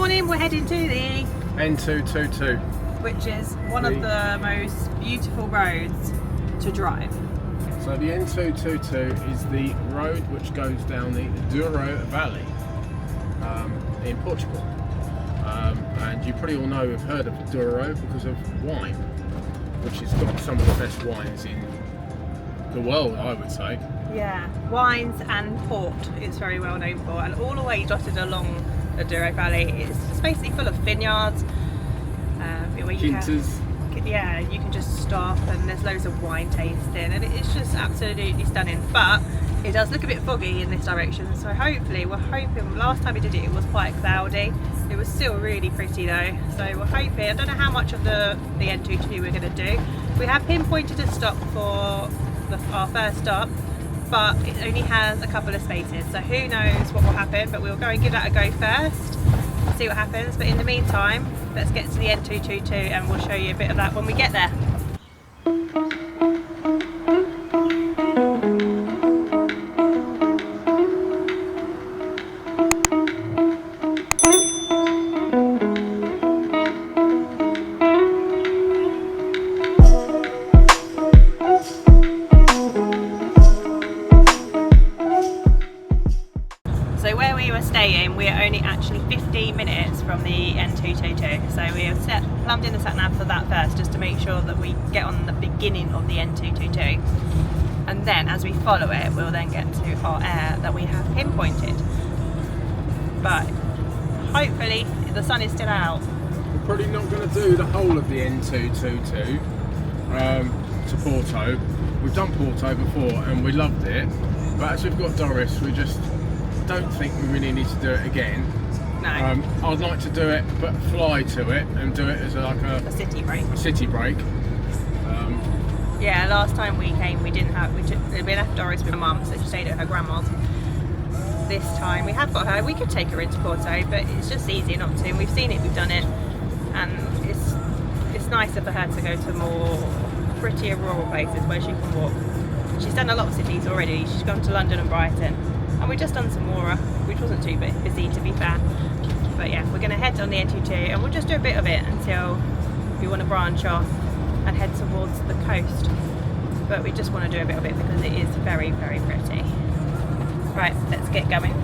morning, we're heading to the N222, which is one of the most beautiful roads to drive. So the N222 is the road which goes down the Douro Valley in Portugal. And you probably all know, have heard of Douro because of wine, which has got some of the best wines in the world, I would say. Yeah, wines and port it's very well known for, and all the way dotted along the Douro Valley it's just basically full of vineyards. Yeah, you can just stop and there's loads of wine tasting and it's just absolutely stunning, but it does look a bit foggy in this direction, so hopefully we're hoping, last time we did it, it was quite cloudy. It was still really pretty though, so we're hoping, I don't know how much of the N222 we're going to do. We have pinpointed a stop for our first stop, but it only has a couple of spaces, so who knows what will happen, but we'll go and give that a go first, see what happens. But in the meantime, let's get to the N222 and we'll show you a bit of that when we get there. So where we were staying, we're only actually 15 minutes from the N222. So we have plumbed in the sat nav for that first, just to make sure that we get on the beginning of the N222. And then as we follow it, we'll then get to our aire that we have pinpointed. But hopefully the sun is still out. We're probably not going to do the whole of the N222 to Porto. We've done Porto before and we loved it, but as we've got Doris, we just don't think we really need to do it again. No. I'd like to do it, but fly to it and do it as a city break. Yeah, last time we came, we left Doris with her mum, so she stayed at her grandma's. This time we have got her. We could take her into Porto, but it's just easier not to. We've seen it, we've done it, and it's nicer for her to go to more prettier rural places where she can walk. She's done a lot of cities already. She's gone to London and Brighton. And we've just done some more, which wasn't too busy to be fair. But yeah, we're going to head on the N222 and we'll just do a bit of it until we want to branch off and head towards the coast. But we just want to do a bit of it because it is very, very pretty. Right, let's get going.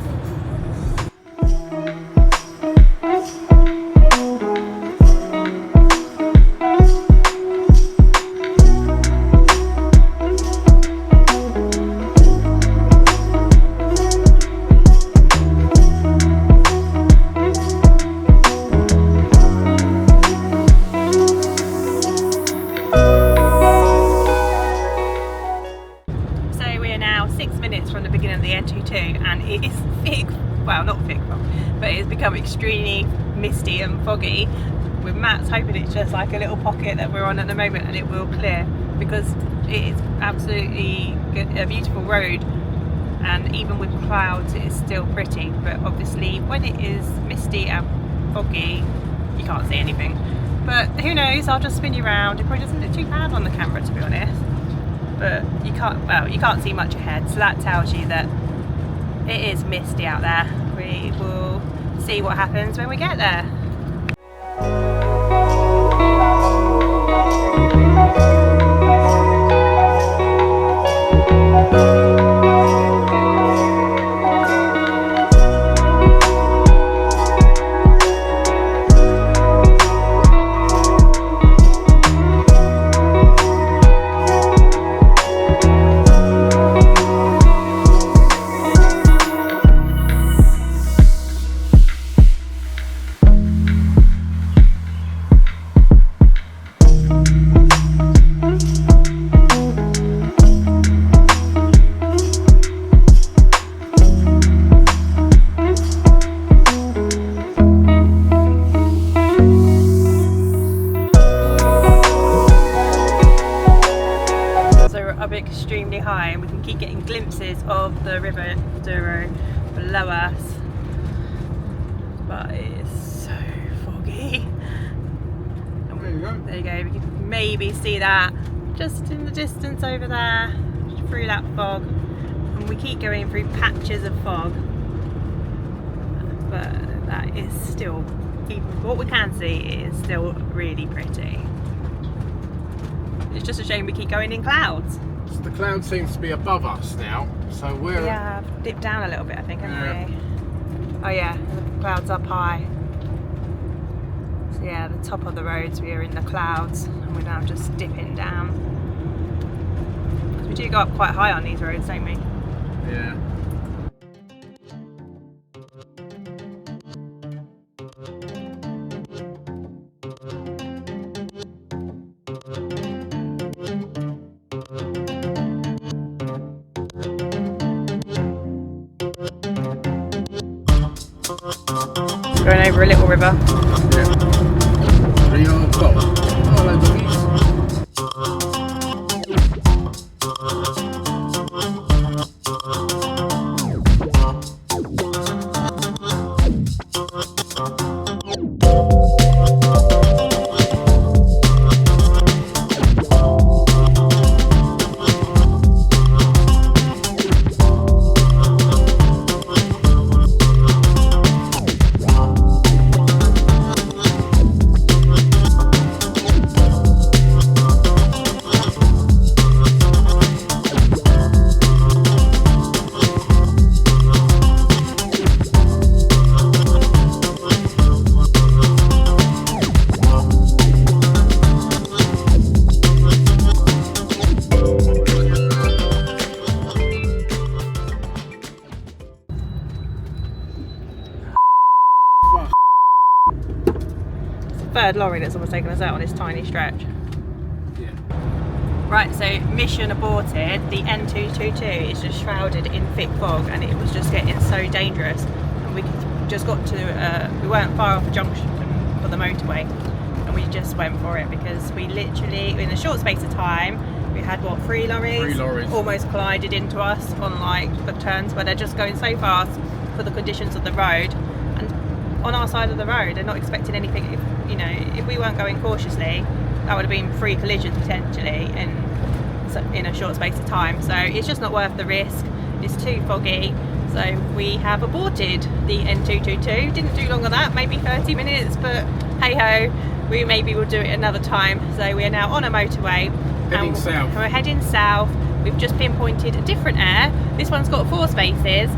From the beginning of the N222 and it is thick, well not thick, but it has become extremely misty and foggy. With Matt's hoping it's just like a little pocket that we're on at the moment and it will clear, because it is absolutely a beautiful road, and even with clouds it is still pretty, but obviously when it is misty and foggy you can't see anything. But who knows, I'll just spin you around. It probably doesn't look too bad on the camera, to be honest. But you can't see much ahead, so that tells you that it is misty out there. We will see what happens when we get there. Extremely high and we can keep getting glimpses of the river Douro below us, but it is so foggy. There you go. There you go, we can maybe see that just in the distance over there through that fog, and we keep going through patches of fog, but that is still what we can see is still really pretty. It's just a shame we keep going in clouds. So the cloud seems to be above us now, so we're... Yeah, dipped down a little bit, I think, haven't we? Oh yeah, the clouds up high. So yeah, the top of the roads, we are in the clouds, and we're now just dipping down. We do go up quite high on these roads, don't we? Yeah. Going over a little river. Rio Gouveia. Hello, doggies. Third lorry that's almost taken us out on this tiny stretch. Yeah. Right, so mission aborted. The N222 is just shrouded in thick fog, and it was just getting so dangerous. And we just got to, we weren't far off a junction for the motorway, and we just went for it because we literally, in a short space of time, we had what, three lorries almost collided into us on like the turns where they're just going so fast for the conditions of the road. And on our side of the road, they're not expecting anything. If we weren't going cautiously, that would have been 3 collisions potentially in a short space of time. So it's just not worth the risk. It's too foggy. So we have aborted the N222. Didn't do long on that, maybe 30 minutes, but hey ho, we maybe will do it another time. So we are now on a motorway. Heading south. We're heading south. We've just pinpointed a different aire. This one's got 4 spaces.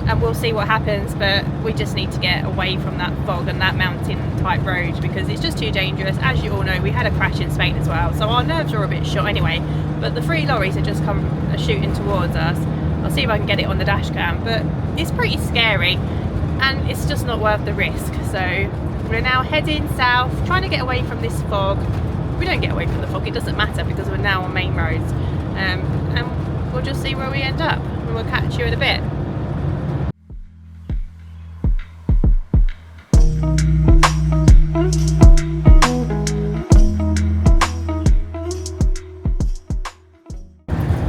And we'll see what happens, but we just need to get away from that fog and that mountain type road because it's just too dangerous. As you all know, we had a crash in Spain as well, so our nerves are a bit shot anyway, but the 3 lorries have just come shooting towards us. I'll see if I can get it on the dash cam, but it's pretty scary and it's just not worth the risk. So we're now heading south, trying to get away from this fog. We don't get away from the fog, it doesn't matter because we're now on main roads, and we'll just see where we end up, and we'll catch you in a bit.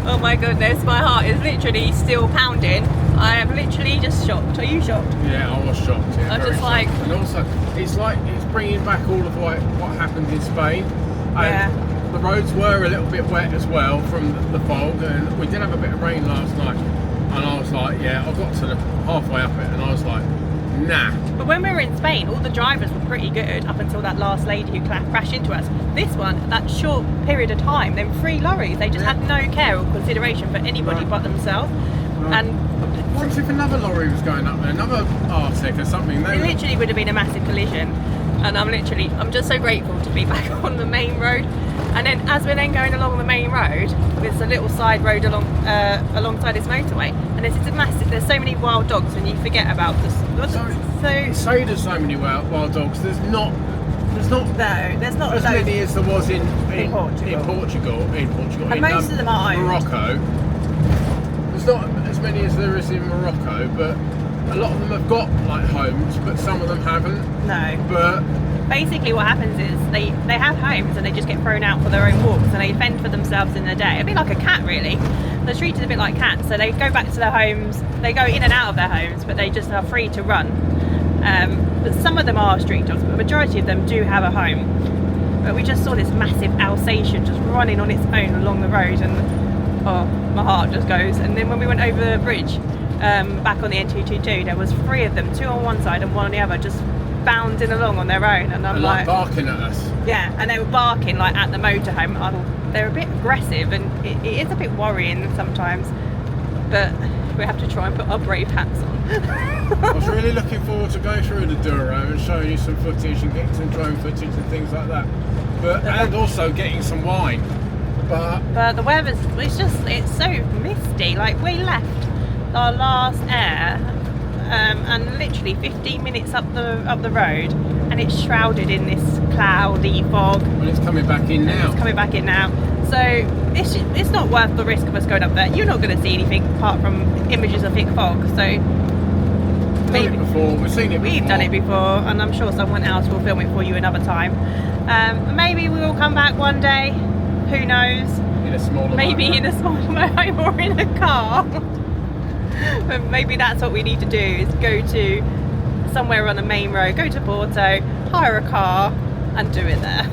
Oh my goodness, my heart is literally still pounding. I am literally just shocked. Are you shocked? Yeah, I was shocked. Yeah, I'm just shocked. like... And also, it's bringing back all of like what happened in Spain. And the roads were a little bit wet as well from the fog, and we did have a bit of rain last night. And I was like, yeah, I got to the halfway up it, and I was like, nah. But when we were in Spain, all the drivers were pretty good up until that last lady who crashed into us. This one, that short period of time, them 3 lorries, they just had no care or consideration for anybody but themselves. And what if another lorry was going up there, another Arctic or something? It literally would have been a massive collision. And I'm just so grateful to be back on the main road. And then as we're then going along the main road, there's a little side road alongside this motorway, and there's so many wild dogs, and you forget about this. So there's so many wild dogs. There's not as many as there was in Portugal. And most of them are owned. Morocco. There's not as many as there is in Morocco, but a lot of them have got like homes, but some of them haven't. No. But basically what happens is they have homes and they just get thrown out for their own walks, and they fend for themselves in the day. A bit like a cat really. They're treated a bit like cats, so they go back to their homes, they go in and out of their homes, but they just are free to run. But some of them are street dogs, but the majority of them do have a home. But we just saw this massive Alsatian just running on its own along the road, and oh, my heart just goes. And then when we went over the bridge back on the N222, there was 3 of them, 2 on one side and 1 on the other, just bounding along on their own, and I'm And like barking at us. yeah, and they were barking like at the motorhome. I thought they're a bit aggressive, and it is a bit worrying sometimes, but we have to try and put our brave hats on. I was really looking forward to going through the Douro and showing you some footage and getting some drone footage and things like that, and also getting some wine. But the weather's, it's so misty. Like, we left our last air and literally 15 minutes up the road, and it's shrouded in this cloudy fog. Well, it's coming back in now. It's coming back in now. So it's not worth the risk of us going up there. You're not going to see anything apart from images of thick fog. So We've seen it before. We've done it before, and I'm sure someone else will film it for you another time. Maybe we will come back one day. Who knows? In a smaller maybe motorhome. in a smaller motorhome or in a car. But maybe that's what we need to do, is go to somewhere on the main road, go to Porto, hire a car and do it there.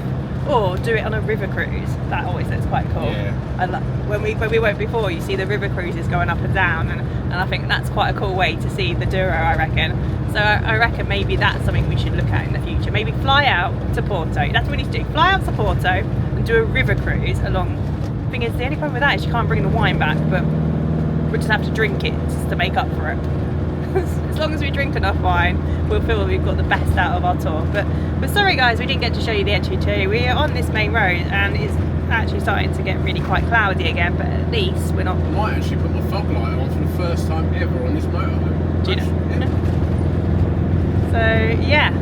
Or do it on a river cruise. That always looks quite cool. Yeah. And when we went before, you see the river cruises going up and down, and I think that's quite a cool way to see the Douro, I reckon. So I reckon maybe that's something we should look at in the future. Maybe fly out to Porto. That's what we need to do. Fly out to Porto and do a river cruise along. The thing is, the only problem with that is you can't bring the wine back, but we just have to drink it just to make up for it. As long as we drink enough wine, we'll feel we've got the best out of our tour. But sorry guys, we didn't get to show you the N222. We're on this main road and it's actually starting to get really quite cloudy again, but at least we're not... I might actually put my fog light on for the first time ever on this motorhome. Do you know? Yeah. So yeah,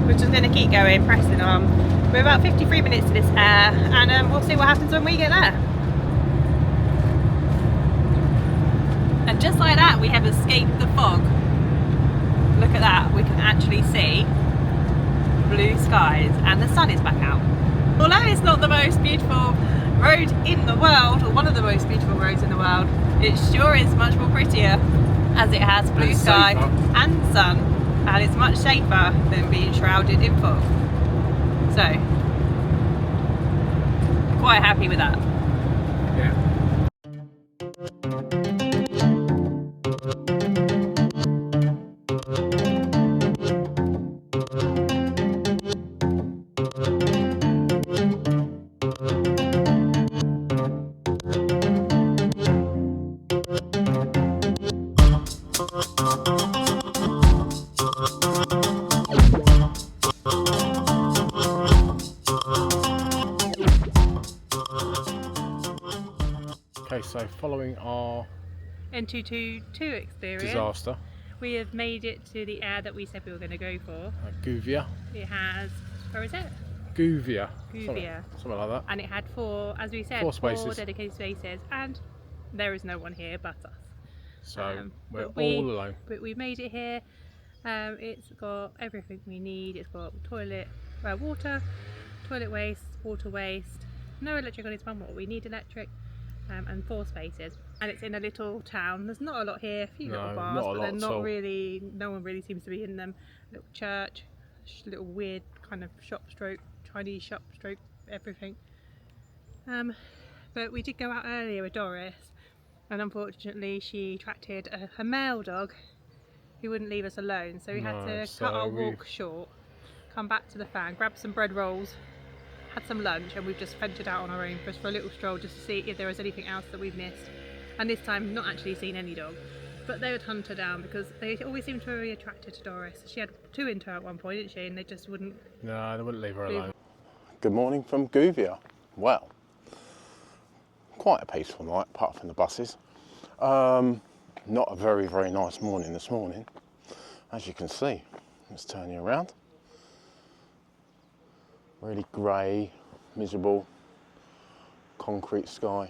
we're just going to keep going, pressing on. We're about 53 minutes to this air, and we'll see what happens when we get there. And just like that, we have escaped the fog. Look at that, we can actually see blue skies and the sun is back out. Although it's not the most beautiful road in the world, or one of the most beautiful roads in the world, it sure is much more prettier, as it has blue sky and sun, and it's much safer than being shrouded in fog. So, quite happy with that. Yeah. Okay, so following our N222 experience, disaster, we have made it to the air that we said we were going to go for. Gouveia. It has, where is it? Gouveia. Gouveia. Something like that. And it had four, as we said, Four four spaces. dedicated spaces, and there is no one here but us. So we're but all alone. But we made it here. It's got everything we need. It's got toilet, water, toilet waste, water waste, no electric on this one, what we need electric, and 4 spaces. And it's in a little town. There's not a lot here, a few little bars, but they're not really, no one really seems to be in them. Little church, little weird kind of shop stroke, Chinese shop stroke, everything. But we did go out earlier with Doris, and unfortunately she attracted a male dog who wouldn't leave us alone, so we had to cut our walk short, come back to the fan, grab some bread rolls, had some lunch, and we've just ventured out on our own just for a little stroll, just to see if there was anything else that we've missed. And this time not actually seen any dog, but they would hunt her down because they always seem to be very attracted to Doris. She had 2 into her at one point, didn't she, and they just wouldn't... No, they wouldn't leave her alone. Good morning from Gouveia. Well, quite a peaceful night apart from the buses. Not a very, very nice morning this morning, as you can see. Let's turn you around. Really grey, miserable, concrete sky.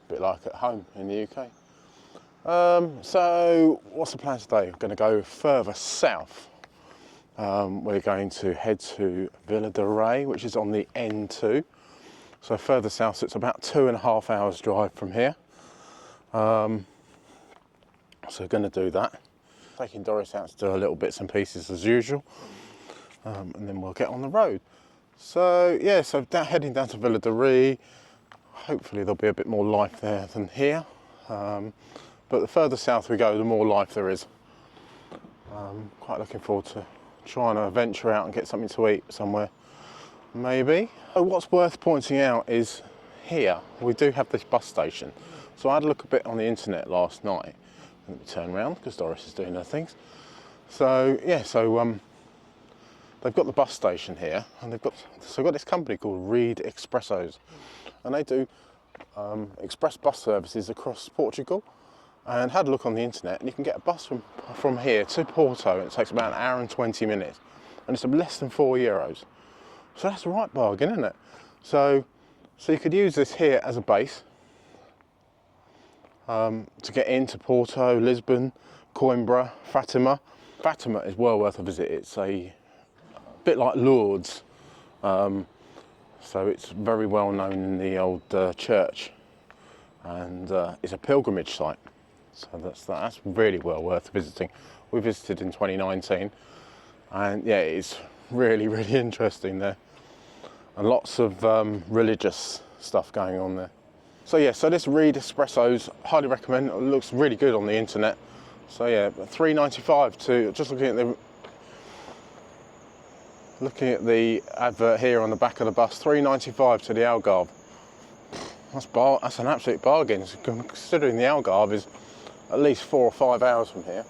A bit like at home in the UK. So what's the plan today? We're going to go further south. We're going to head to Vila de Rei, which is on the N2. So further south, so it's about 2.5 hours drive from here. So we're going to do that. Taking Doris out to do her little bits and pieces as usual. And then we'll get on the road. So yeah, so heading down to Vila de Rei. Hopefully there'll be a bit more life there than here. But the further south we go, the more life there is. Quite looking forward to trying to venture out and get something to eat somewhere, maybe. What's worth pointing out is here we do have this bus station. So I had a look a bit on the internet last night. Let me turn around because Doris is doing her things. So yeah, they've got the bus station here, and they've got this company called Reed Expressos, and they do express bus services across Portugal. And had a look on the internet, and you can get a bus from here to Porto, and it takes about 1 hour and 20 minutes, and it's less than €4. So that's the right bargain, isn't it? So you could use this here as a base to get into Porto, Lisbon, Coimbra, Fatima. Fatima is well worth a visit. It's a bit like Lourdes, so it's very well known in the old church, and it's a pilgrimage site. So that's really well worth visiting. We visited in 2019, and yeah, it's really, really interesting there, and lots of religious stuff going on there. So yeah, so this Reed Espressos, highly recommend. It looks really good on the internet. So yeah, £3.95 to, just looking at the advert here on the back of the bus, £3.95 to the Algarve. That's an absolute bargain, considering the Algarve is at least 4 or 5 hours from here.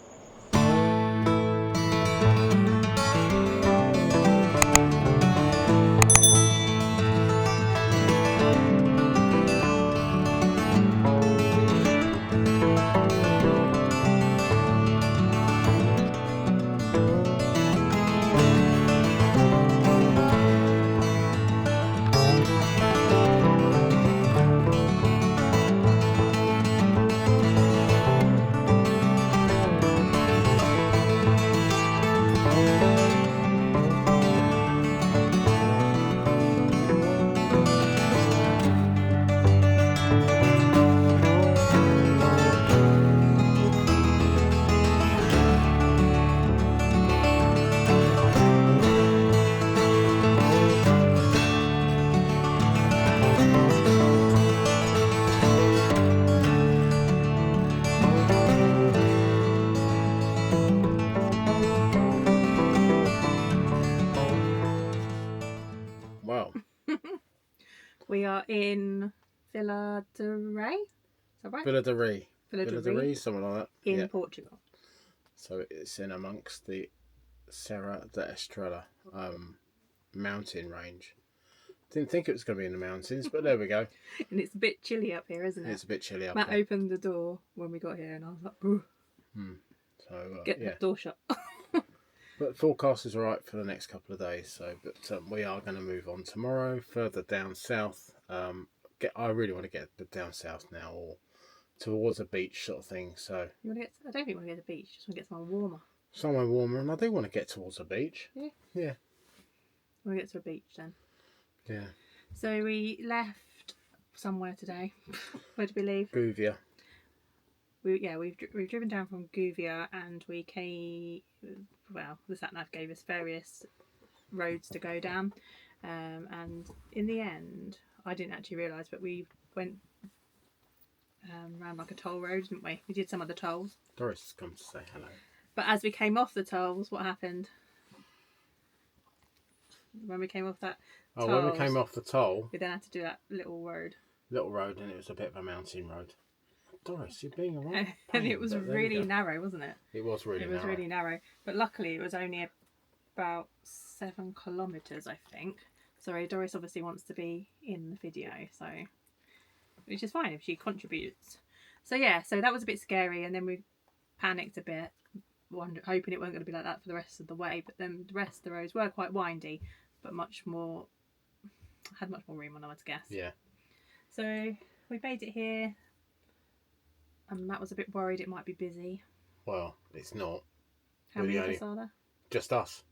Wow. We are in Vila de Rei. Is that right? Vila de Rei. Vila de Rei, something like that. in Portugal. So it's in amongst the Serra da Estrela mountain range. Didn't think it was going to be in the mountains, but there we go. And it's a bit chilly up here, isn't it? It's a bit chilly up Matt there. opened the door when we got here, and I was like, "Ooh, get the door shut." But forecast is alright for the next couple of days. But we are going to move on tomorrow, further down south. I really want to get down south now, or towards a beach sort of thing. So I don't think we want to go to the beach. Just want to get somewhere warmer. Somewhere warmer, and I do want to get towards a beach. Yeah. We'll get to a beach then. Yeah. So we left somewhere today. Where did we leave? Gouveia. We've driven down from Gouveia, and we came. Well, the sat nav gave us various roads to go down, and in the end, I didn't actually realise, but we went around like a toll road, didn't we? We did some of the tolls. Doris has come to say hello. But as we came off the tolls, what happened? When we came off that tolls, when we came off the toll, we then had to do that little road, and it was a bit of a mountain road. Doris, you're being a right and it was really narrow, wasn't it? It was really narrow. It was really narrow. But luckily it was only about 7 kilometres, I think. Sorry, Doris obviously wants to be in the video, so which is fine if she contributes. So yeah, so that was a bit scary, and then we panicked a bit, hoping it wasn't going to be like that for the rest of the way. But then the rest of the roads were quite windy, but had much more room on, I would guess. Yeah. So we made it here. And Matt was a bit worried it might be busy. Well, it's not. How many of us are there? Just us.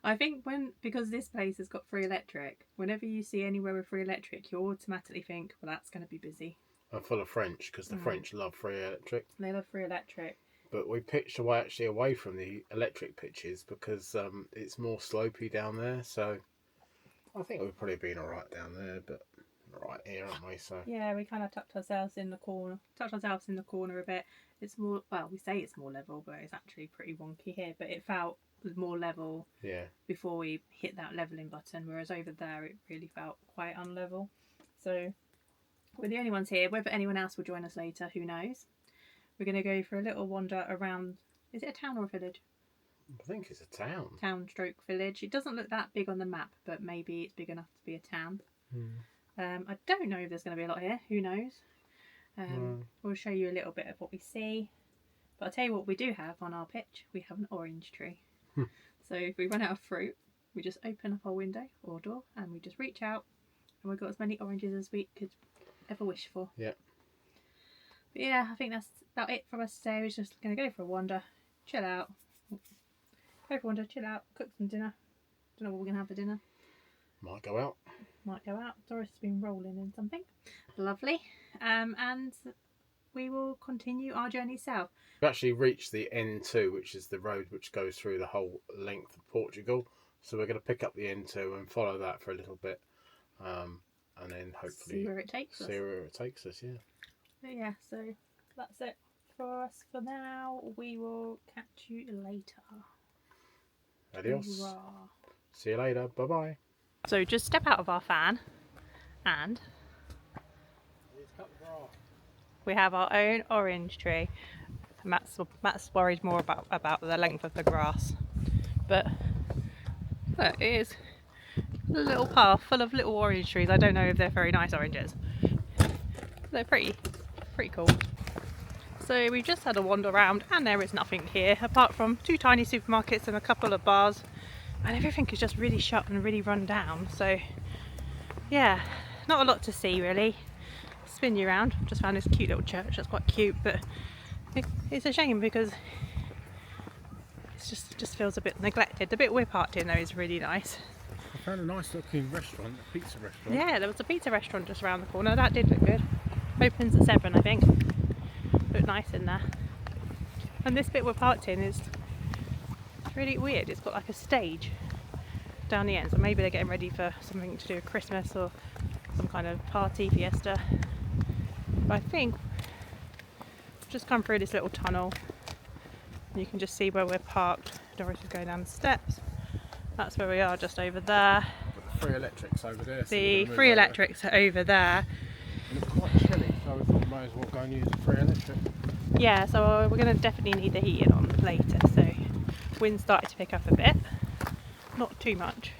I think because this place has got free electric, whenever you see anywhere with free electric, you automatically think, well, that's going to be busy. And full of French, because the French love free electric. They love free electric. But we pitched away from the electric pitches because it's more slopey down there. So I think we've probably been all right down there, but right here, aren't we? So yeah, we kind of tucked ourselves in the corner a bit. It's more, well, we say it's more level, but it's actually pretty wonky here, but it felt more level yeah, before we hit that leveling button, whereas over there it really felt quite unlevel. So we're the only ones here. Whether anyone else will join us later, who knows. We're going to go for a little wander around. Is it a town or a village? I think it's a town. Town stroke village. It doesn't look that big on the map, but maybe it's big enough to be a town. I don't know if there's going to be a lot here. Who knows? We'll show you a little bit of what we see. But I'll tell you what we do have on our pitch. We have an orange tree. So if we run out of fruit, we just open up our window or door and we just reach out and we've got as many oranges as we could ever wish for. Yeah. But yeah, I think that's about it from us today. We're just going to go for a wander, chill out. Go for a wander, chill out, cook some dinner. Don't know what we're going to have for dinner. Might go out. Might go out. Doris has been rolling in something. Lovely. And we will continue our journey south. We've actually reached the N2, which is the road which goes through the whole length of Portugal. So we're going to pick up the N2 and follow that for a little bit. And then hopefully see where it takes us. Yeah. But yeah, so that's it for us for now. We will catch you later. Adios. Hoorah. See you later. Bye bye. So just step out of our van and we have our own orange tree. Matt's worried more about the length of the grass, but look, it is a little path full of little orange trees. I don't know if they're very nice oranges. They're pretty cool. So we've just had a wander around and there is nothing here apart from 2 tiny supermarkets and a couple of bars, and everything is just really shut and really run down. So yeah, not a lot to see really. Spin you around. Just found this cute little church that's quite cute, but it's a shame because it just feels a bit neglected. The bit we're parked in though is really nice. I found a nice looking restaurant, a pizza restaurant. Yeah, there was a pizza restaurant just around the corner. That did look good. Opens at 7, I think. Looked nice in there. And this bit we're parked in is really weird. It's got like a stage down the end, so maybe they're getting ready for something to do with Christmas or some kind of party, fiesta. But I think we've just come through this little tunnel. You can just see where we're parked. Doris is going down the steps. That's where we are, just over there. Got the 3 electrics over there. The 3 electrics are over there. And it's quite chilly, so we thought we might as well go and use the 3 electric. Yeah, so we're going to definitely need the heating on later. So wind started to pick up a bit, not too much.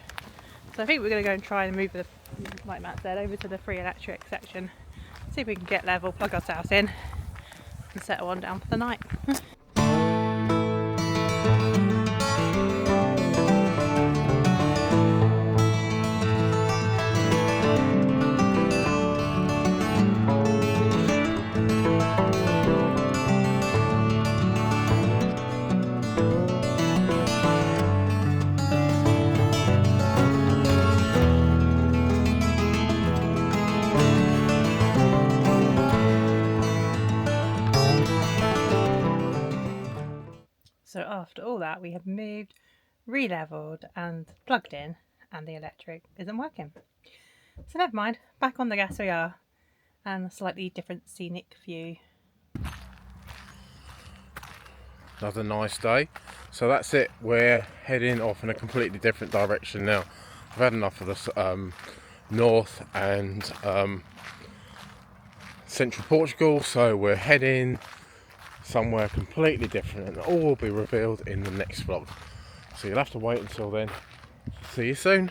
So I think we're going to go and try and move the, like Matt said, over to the 3 electric section. See if we can get level, plug ourselves in and settle on down for the night. So after all that, we have moved, re-levelled and plugged in, and the electric isn't working. So never mind, back on the gas we are, and a slightly different scenic view. Another nice day. So that's it. We're heading off in a completely different direction now. I've had enough of the north and central Portugal, so we're heading somewhere completely different, and all will be revealed in the next vlog. So you'll have to wait until then. See you soon.